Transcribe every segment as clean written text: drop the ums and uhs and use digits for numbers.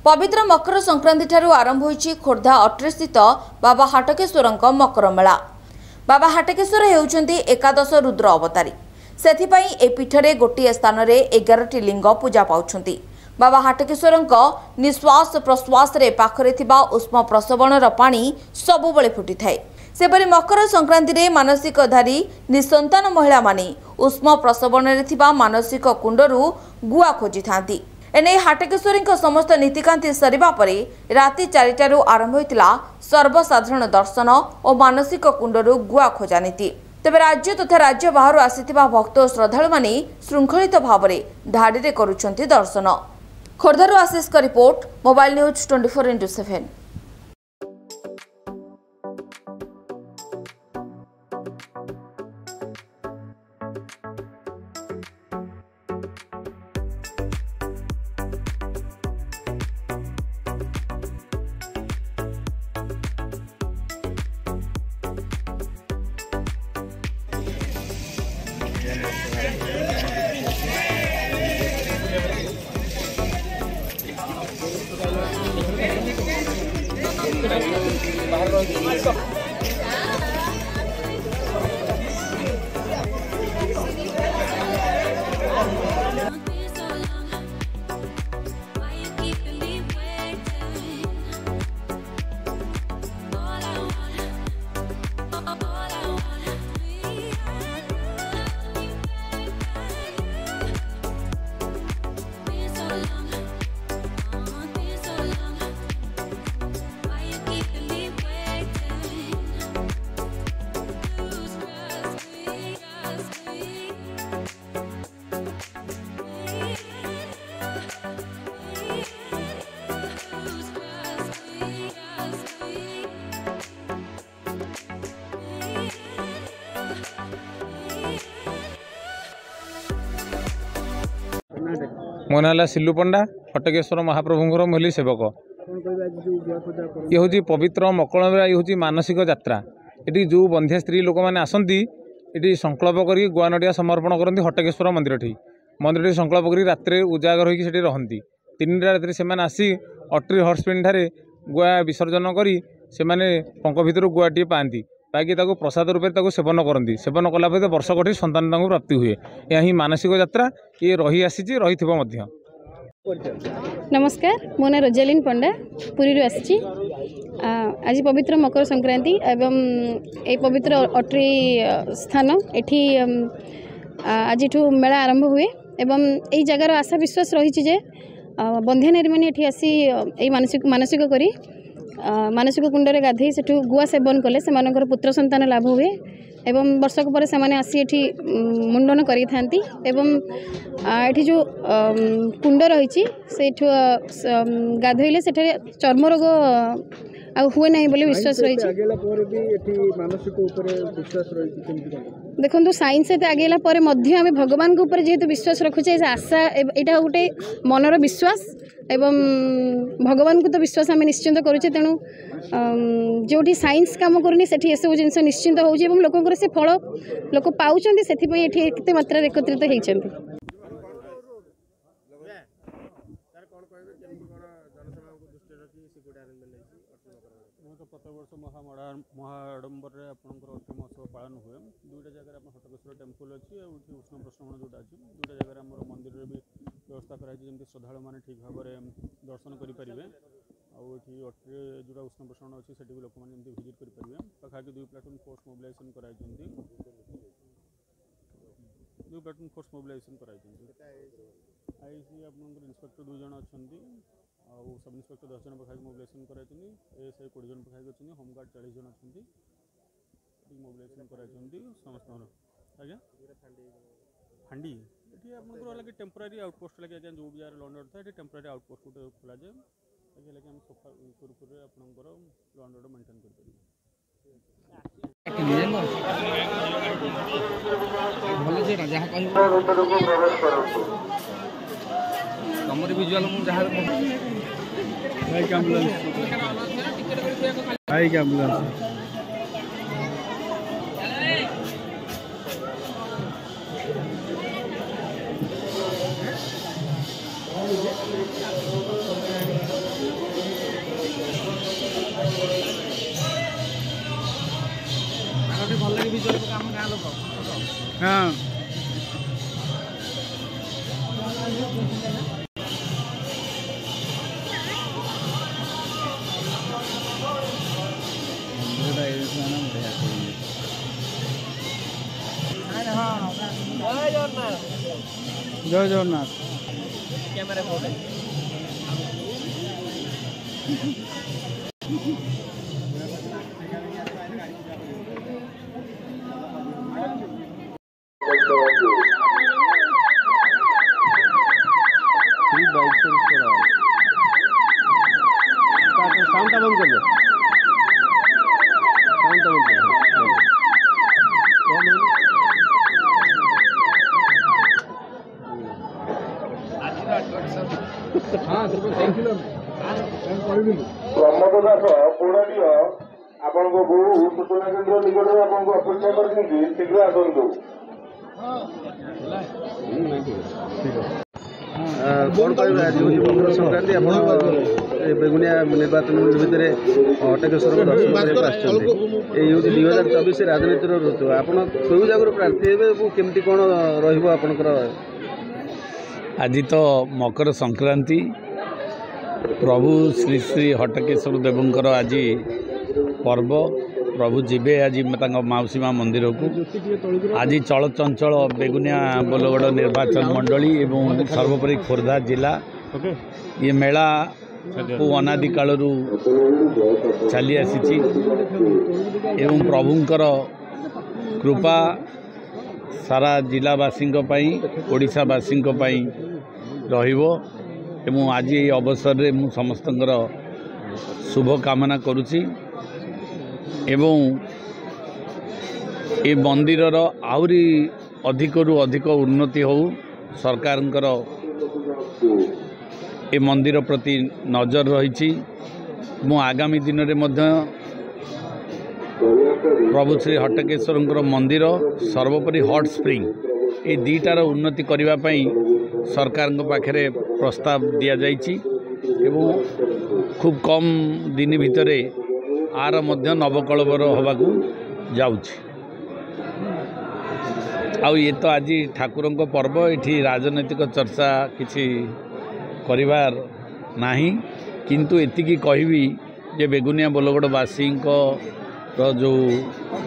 पवित्र मकर संक्रांति ठारू आरंभ होईछि खोर्धा अट्री स्थित बाबा हाटकेश्वर मकर मेला। बाबा हाटकेश्वर हेउछन्ति एकादश रुद्र अवतारी। सेथिपई ए पीठरे गोटिए स्थान रे 11टी लिंग पूजा पाउछन्ति। बाबा हाटकेश्वर निश्वास प्रश्वास रे पाखरे थिबा उष्म प्रसवणर पानी सबुबले फुटी थाए। सेपरि मकर संक्रांति रे मानसिकधारी निसंतान महिला माने उष्म प्रसवण रे थिबा मानसिक कुंडरू गुआ खोजी थांती। एने हाटकेश्वरी समस्त नीतिकांति सरिबा परे राति 4टारू आरंभ होइतिला सर्वसाधारण दर्शन और मानसिक कुंडरू गुआ खोजा नीति। तेबे राज्य तथा राज्य बाहर आसिथिबा भक्त और श्रद्धालु माने श्रृंखलित भाव में धाड़ी रे करूछन्ति दर्शन। खोर्धारू आशीष का रिपोर्ट, मोबाइल न्यूज 24x7। मो ना सिल्लू पंडा, हटकेश्वर महाप्रभुंर मोहली सेवक। ये हूँ पवित्र मकर मेला, ये हूँ मानसिक यात्रा। ये जो बंध्या स्त्री लोक मैंने आसती ये संकल्प कर गुआ नड़िया समर्पण करती हटकेश्वर मंदिर संकल्प कर रात्रि उजागर होकर रहती। 3टा रात्रि से आसी अट्री हर्सपिन ठारे गुआ विसर्जन कर पंख भर गुआटे पाती पाई प्रसाद रूप सेवन करती। सेवन कलापर वर्ष कटी सन्तान प्राप्ति हुए। यह ही मानसिक यात्रा ये रही आसी रही। नमस्कार, मो ना रोजालिन पंडा, पुरी आसी। आज पवित्र मकर संक्रांति एवं ये पवित्र अट्री स्थान एठी आज मेला आरंभ हुए एवं यही जगार आशा विश्वास रही जे बंध्या नारी मैंने एठी आसी मानसिक करी मानसिक कुंडरे गाधे से गुआ सेवन कले से पुत्र संतान लाभ हुए एवं वर्षक पर से आसी एठी मुंडन करी थांती एवं एठी जो कुंड रही से गाधोइले से चर्म रोग हुए ना बोले विश्वास रही। देखो साइंस आगेला पर आम भगवान के ऊपर जेहेतु विश्वास रखुचे आशा यहाँ गोटे मनर विश्वास एवं भगवान को तो विश्वास आम निश्चिंत करुचे। तेणु जो साइंस काम करनी से सब जिन निश्चिंत हो लोक से फल लोक पाँच से मात्रा एकत्रित होती। प्रत्येक वर्ष महाआडंबर आपंकर अट्री महोत्सव पालन हुए। 2टा जगह हटकेश्वर टेम्पल अच्छी उष्ण प्रश्रवण जोटा अच्छी 2टा जगह आम मंदिर भी व्यवस्था कराई जमी श्रद्धा मैंने ठीक भाव में दर्शन करेंगे। आठी अट्री जोटा उष्ण प्रश्रवण अच्छी से भी लोक मैंने भिजिट करेंगे। पाखापाखि 2 प्लाटून फोर्स मोबिलाइजेशन कराई 2 प्लाटून फोर्स मोबिलाइजेशन कराई आईसी आप इन्स्पेक्टर 2 जन अच्छा आउ सब इन्स्पेक्टर 10 जन पाखापाखि मोबिलाइजेशन कराई। एएसआई 20 जन पाखापाखि अच्छे होमगार्ड 40 जन अच्छा मोबिलाइजेशन कराई समस्त। आज्ञा फांडी ये आप टेम्पोरारी आउटपोस्ट लगे जो भी यार लॉन्डर था ये टेम्पोरारी आउटपोस्ट गोटे खोल जाए ताकि लगे हम सफा सुरखुरी आपंकर लॉन्डर मेंटेन कर तमरी विजुअल मु जहां बाइक एम्बुलेंस हाँ जय जगन्नाथ कैमरा साउंड बंद कर दो प्रमोद दास पौड़ाटीय आपण सूचना केन्द्र निकट में आपको अपेक्षा करते शीघ्र आसतु कौन कह आज हूँ मकर संक्रांति आप बेगुनिया निर्वाचन भितर हटकेश्वर दर्शन करने हूँ 2024 राजनीतिर ऋतु आप जगह प्रार्थी हे केमती कौन रपर आज तो मकर संक्रांति प्रभु श्री श्री हटकेश्वर देवंकर आज पर्व प्रभु जीवे आज मौसी माँ मंदिर को आज चलचंचल बेगुनिया बोलगड़ निर्वाचन मंडली एवं सर्वोपरि खोर्धा जिला ये मेला को अनादि काल चली आसी एवं प्रभुंकर कृपा सारा जिलावासी ओडिशावासी रहिबो एवं आज ये अवसर रे मु समस्तंकर शुभ कामना करुछि एवं ये मंदिर आहुरी अधिक रु अधिक उन्नति हो सरकारंकर ये मंदिर प्रति नजर रही आगामी दिन में मध्य प्रभु श्री हटकेश्वर मंदिर सर्वोपरि हॉट स्प्रिंग ये दुईटार उन्नति करने सरकार पाखे प्रस्ताव दि जाइछि एवं खूब कम दिन भितर आर मध्य नवकलबर होबाकू जाउछि आउ ये तो आज ठाकुर पर्व ये राजनैतिक चर्चा किछि करिवार नाही किंतु एतिकी कहबी जे बेगुनिया बोलगड़वासी जो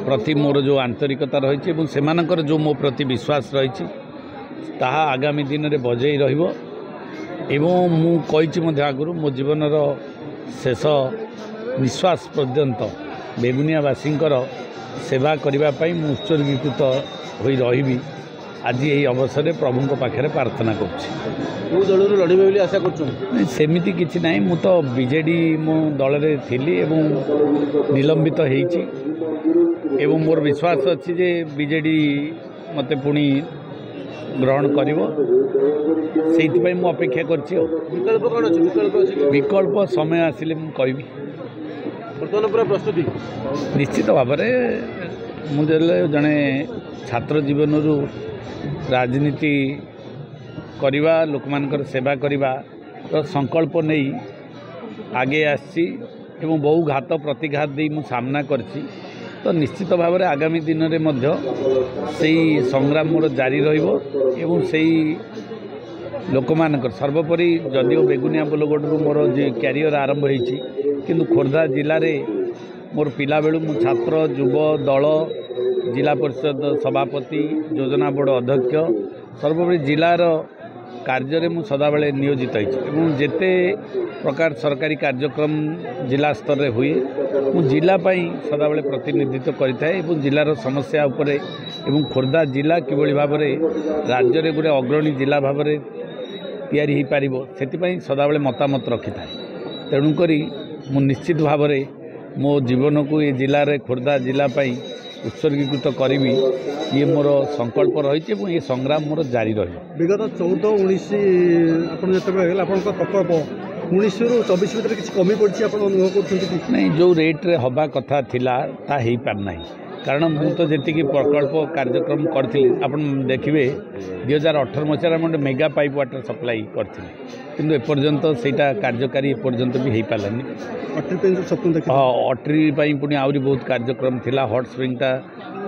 प्रति मोर जो आंतरिकता रही सेमानकर जो मो प्रति विश्वास रही ताहा आगामी दिन में बजई रहिबो एवं मु कहिछि आगुरु मो जीवनर शेष निश्वास पर्यंत बेगुनियावासींकर सेवा करबा पई मु उत्सर्गीकृत होई रहिबी आज यही अवसर में प्रभु पाखे प्रार्थना करुँ दल लड़े आशा कर सेमिति किछि नाही मु तो बीजेडी मो दल रे थिली एवं निलंबित हेछि एवं मोर विश्वास अछि जे बीजेडी मते पुणी ग्रहण करिवो सेति पई मु अपेक्षा करछि विकल्प कौन अच्छे विकल्प समय आसिले मु कहबी बर्तमान पूरा प्रस्तुति निश्चित भाव में मुझे जड़े छात्र जीवन राजनीति करवा लोक मानकर सेवा करवा तो संकल्प नहीं आगे आसी एवं बहु घात प्रतिघात दे मु सामना करछि तो निश्चित भाव में आगामी दिन में मध्य से संग्राम मोर जारी रहिबो एवं से लोक मानकर सर्वोपरि जदिओ बेगुनिया बोलगड़ू मोर जे क्यारियर आरंभ होइछि किंतु खोर्धा जिले में मोर पिला बेलू मु छात्र युव दल जिला परिषद सभापति योजना बोर्ड अध्यक्ष सर्वोपरि जिलार कार्य मु सदाबले नियोजित होइछि जेते प्रकार सरकारी कार्यक्रम जिला स्तर रे हुए मु जिला पई सदाबले प्रतिनिधित्व करिथाए एवं जिलार समस्या उपरे एवं खोर्धा जिला किभଳି भाबरे राज्य रे गुरे अग्रणी जिला भाबरे तैयारी ही पारिबो सेति सदाबले मतामत रखिथाए तेणु करी मु निश्चित भाबरे मो जीवन को ये जिले में खोर्धा जिलापाई उत्सर्गीकृत करी ये मोर संकल्प रही ये संग्राम मोर जारी रही विगत 14-19 प्रकल्प 19 ରୁ 24 भितर किसी कमी पड़ी अनुभव कर नहीं जो रेट रे हवा कथा थिला ता ही पार नहीं कारण मु तो जी प्रकल्प कार्यक्रम करी आप देखिए 2018 मसीह गोटे मेगा पाइप वाटर सप्लाई करी किंतु एपर्यंत सेटा कार्यकारी एपर्यंत भी हो पारानी अट्री पुणी आहरी बहुत कार्यक्रम थिला हॉट स्प्रिंगटा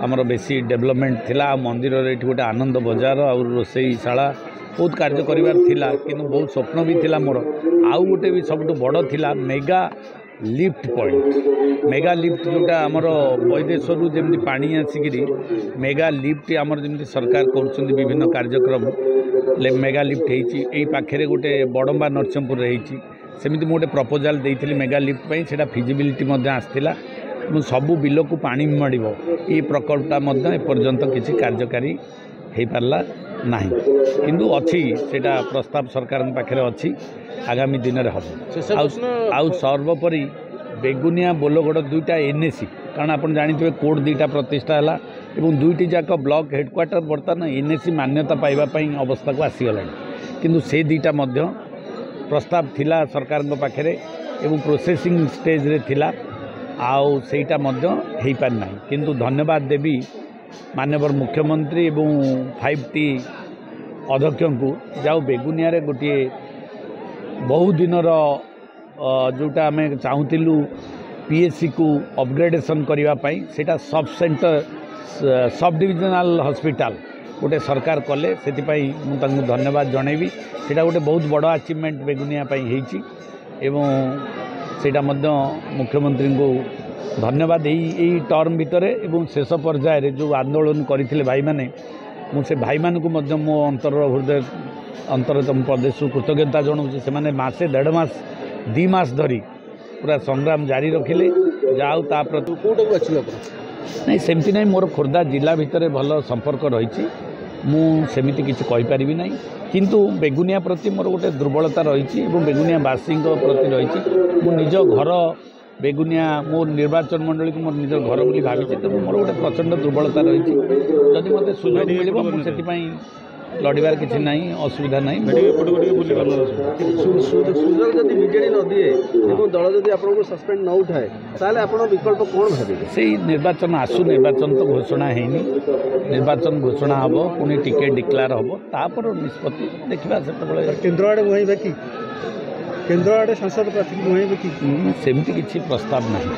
आमर बेसी डेवलपमेंट थिला मंदिर ये गोटे आनंद बजार आ रोषेईशाला बहुत कार्य करिवार थिला किंतु बहुत स्वप्न भी थिला मोर आउ गोटे भी सब बड़ थिला mega lift point mega lift जोटा आमर वैदेश्वर जमी पानी आसिकी मेगा लिफ्ट आमर जमी सरकार कर विभिन्न कार्यक्रम मेगा लिफ्ट यही पाखे गोटे बड़म्बा नरसिंहपुर सेमती गोटे प्रपोजाल देती मेगा लिफ्ट से फिजिबिलिटी आसला सबू बिल को पानी मड़ ये प्रकल्पटा एपर्यंत किसी कार्यकारी हो पारला ना किंतु अच्छी सेटा प्रस्ताव सरकार पाखे अच्छी आगामी दिन में हम आउ सर्वोपरि बेगुनिया बोलगड़ दुईटा एनएसी कारण आप जानते कोड दुईटा प्रतिष्ठा है और दुईटी जाक ब्लॉक हेडक्वार्टर बर्तमान एनएसी मान्यता पाइबापी अवस्था को आसीगला किंतु से दुईटा प्रस्ताव थिला सरकार पाखे एवं प्रोसेसिंग स्टेज रे थिला आउ सेटा हो पारना किंतु धन्यवाद देवी माननीय मुख्यमंत्री एवं 5T अध्यक्ष को जाओ बेगुनिया रे गोटे बहु दिन जोटा आम चाहूलु PSC को अपग्रेडेशन करने सेटा sub centre sub divisional hospital गोटे सरकार कले से मुझे धन्यवाद जनइबी सेटा गोटे बहुत बड़ अचीवमेंट बेगुनिया एवं सेटा मुख्यमंत्री को धन्यवाद यही टर्म भितर एवं शेष पर्यायर जो आंदोलन करते भाई मैंने मुझे भाई मान को मो अंतर हृदय अंतरतम प्रदेश कृतज्ञता जनाऊँ से मसे 1.5 मास 2 मास धरी पूरा संग्राम जारी रखिले जाऊ प्रति नहीं सेमती नहीं मोर खोर्धा जिला भितर भल संपर्क रही मुझे किसी कहीपरि ना किंतु बेगुनिया प्रति मोर गोटे दुर्बलता रही बेगुनिया बासी प्रति रही मो निज घर बेगुनिया मो निर्वाचन मंडली को मोर निज घर बोली भावी तो मोर गोटे प्रचंड दुर्बलता रही जदि मत सुजोग मिल लड़ार किसी ना असुविधा ना सुजोग जब बीजेडी न दिए दल जब आपको सस्पेंड न उठाए ताले आप विकल्प कौन भावे से निर्वाचन आसु निर्वाचन तो घोषणा है निर्वाचन घोषणा हम पुणी टिकेट डिक्लेयर हम तापर निष्पत्ति देखा से केन्द्र आड़े मुहैबे कि केन्द्र आड़े सांसद प्रार्थी मुहैबे कि सेमती किसी प्रस्ताव नहीं।